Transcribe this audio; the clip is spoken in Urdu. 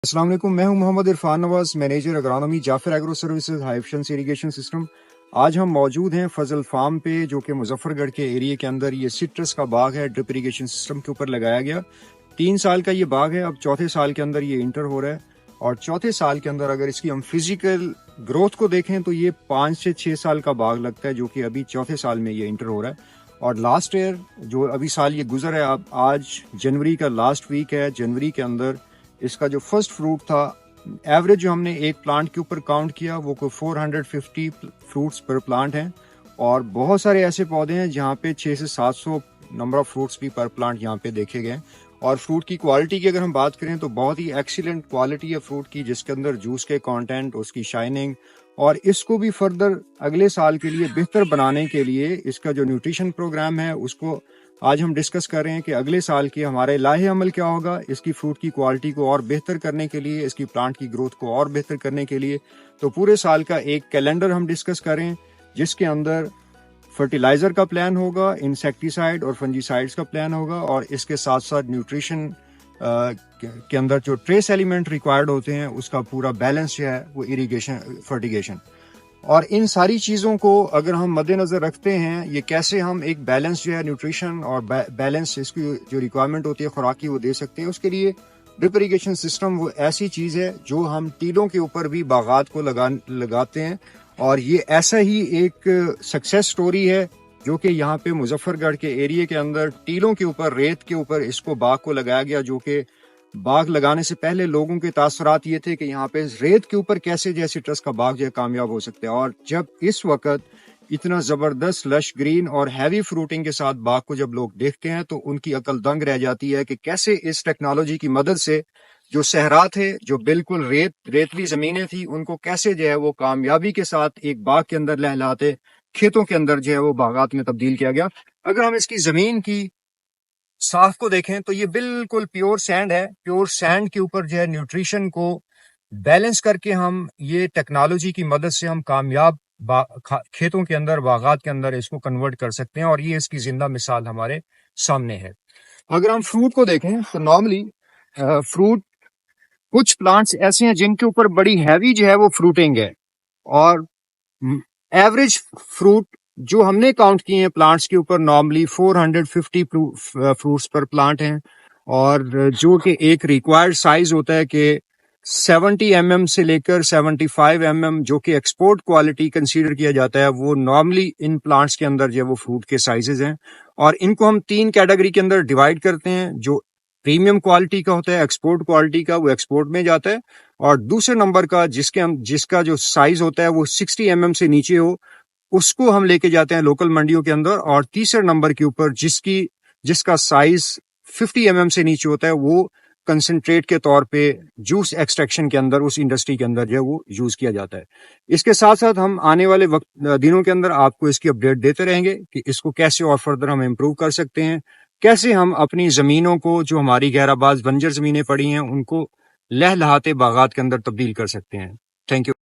السلام علیکم، میں ہوں Muhammad Irfan Nawaz, manager agronomy Jafar agro services high efficiency irrigation system. آج ہم موجود ہیں فضل فارم پہ، جو کہ مظفر گڑھ کے ایریے کے اندر یہ سٹرس کا باغ ہے، ڈرپ اریگیشن سسٹم کے اوپر لگایا گیا۔ 3 سال کا یہ باغ ہے، اب چوتھے سال کے اندر یہ انٹر ہو رہا ہے، اور چوتھے سال کے اندر اگر اس کی ہم فزیکل گروتھ کو دیکھیں تو یہ 5 سے 6 سال کا باغ لگتا ہے، جو کہ ابھی چوتھے سال میں یہ انٹر ہو رہا ہے۔ اور لاسٹ ایئر جو ابھی سال یہ گزر ہے، اب آج جنوری کا لاسٹ ویک ہے، جنوری کے اندر اس کا جو فرسٹ فروٹ تھا، ایوریج جو ہم نے ایک پلانٹ کے اوپر کاؤنٹ کیا وہ کوئی 450 فروٹس پر پلانٹ ہیں، اور بہت سارے ایسے پودے ہیں جہاں پہ 600 سے 700 نمبر آف فروٹس بھی پر پلانٹ یہاں پہ دیکھے گئے۔ اور فروٹ کی کوالٹی کی اگر ہم بات کریں تو بہت ہی ایکسیلنٹ کوالٹی ہے فروٹ کی، جس کے اندر جوس کے کانٹینٹ، اس کی شائننگ، اور اس کو بھی فردر اگلے سال کے لیے بہتر بنانے کے لیے اس کا جو نیوٹریشن پروگرام ہے اس کو آج ہم ڈسکس کر رہے ہیں کہ اگلے سال کے ہمارے لاہے عمل کیا ہوگا اس کی فروٹ کی کوالٹی کو اور بہتر کرنے کے لیے، اس کی پلانٹ کی گروتھ کو اور بہتر کرنے کے لیے۔ تو پورے سال کا ایک کیلنڈر ہم ڈسکس کریں، جس کے اندر فرٹیلائزر کا پلان ہوگا، انسیکٹیسائڈ اور فنجی سائڈز کا پلان ہوگا، اور اس کے ساتھ ساتھ نیوٹریشن کے اندر جو ٹریس ایلیمنٹ ریکوائرڈ ہوتے ہیں اس کا پورا بیلنس جو ہے وہ اریگیشن فرٹیگیشن۔ اور ان ساری چیزوں کو اگر ہم مد نظر رکھتے ہیں، یہ کیسے ہم ایک بیلنس جو ہے نیوٹریشن اور بیلنس اس کی جو ریکوائرمنٹ ہوتی ہے خوراک کی وہ دے سکتے ہیں، اس کے لیے ڈرپ اریگیشن سسٹم وہ ایسی چیز ہے جو ہم ٹیلوں کے اوپر بھی باغات کو لگاتے ہیں، اور یہ ایسا ہی ایک سکسیس سٹوری ہے جو کہ یہاں پہ مظفر گڑھ کے ایریے کے اندر ٹیلوں کے اوپر، ریت کے اوپر اس کو باغ کو لگایا گیا، جو کہ باغ لگانے سے پہلے لوگوں کے تاثرات یہ تھے کہ یہاں پہ ریت کے اوپر کیسے جو سٹرس کا باغ جو ہے کامیاب ہو سکتے ہیں۔ اور جب اس وقت اتنا زبردست لش گرین اور ہیوی فروٹنگ کے ساتھ باغ کو جب لوگ دیکھتے ہیں تو ان کی عقل دنگ رہ جاتی ہے کہ کیسے اس ٹیکنالوجی کی مدد سے جو صحرا تھے، جو بالکل ریتلی زمینیں تھی، ان کو کیسے جو ہے وہ کامیابی کے ساتھ ایک باغ کے اندر لہلاتے کھیتوں کے اندر جو ہے وہ باغات میں تبدیل کیا گیا۔ اگر ہم اس کی زمین کی صاف کو دیکھیں تو یہ بالکل پیور سینڈ ہے، پیور سینڈ کے اوپر جو ہے نیوٹریشن کو بیلنس کر کے ہم یہ ٹیکنالوجی کی مدد سے ہم کامیاب کھیتوں کے اندر، باغات کے اندر اس کو کنورٹ کر سکتے ہیں، اور یہ اس کی زندہ مثال ہمارے سامنے ہے۔ اگر ہم فروٹ کو دیکھیں تو نارملی فروٹ، کچھ پلانٹس ایسے ہیں جن کے اوپر بڑی ہیوی جو ہے وہ فروٹنگ ہے، اور ایوریج فروٹ جو ہم نے کاؤنٹ کیے ہیں پلانٹس کے اوپر نارملی 450 فروٹس پر پلانٹ ہیں، اور جو کہ ایک ریکوائرڈ سائز ہوتا ہے کہ 70 mm سے لے کر 75 mm جو کہ ایکسپورٹ کوالٹی کنسیڈر کیا جاتا ہے، وہ نارملی ان پلانٹس کے اندر جو ہے وہ فروٹ کے سائزز ہیں۔ اور ان کو ہم 3 کیٹیگری کے اندر ڈیوائڈ کرتے ہیں۔ جو پریمیم کوالٹی کا ہوتا ہے، ایکسپورٹ کوالٹی کا، وہ ایکسپورٹ میں جاتا ہے، اور دوسرے نمبر کا جس کا جو سائز ہوتا ہے وہ 60 mm سے نیچے ہو، اس کو ہم لے کے جاتے ہیں لوکل منڈیوں کے اندر، اور تیسرے نمبر کے اوپر جس کا سائز 50 mm سے نیچے ہوتا ہے، وہ کنسنٹریٹ کے طور پہ جوس ایکسٹریکشن کے اندر اس انڈسٹری کے اندر جو ہے وہ یوز کیا جاتا ہے۔ اس کے ساتھ ساتھ ہم آنے والے دنوں کے اندر آپ کو اس کی اپڈیٹ دیتے رہیں گے کہ اس کو کیسے اور فردر ہم امپروو کر سکتے ہیں، کیسے ہم اپنی زمینوں کو، جو ہماری گہرا باز بنجر زمینیں پڑی ہیں، ان کو لہلہاتے باغات کے اندر تبدیل کر سکتے ہیں۔ Thank you.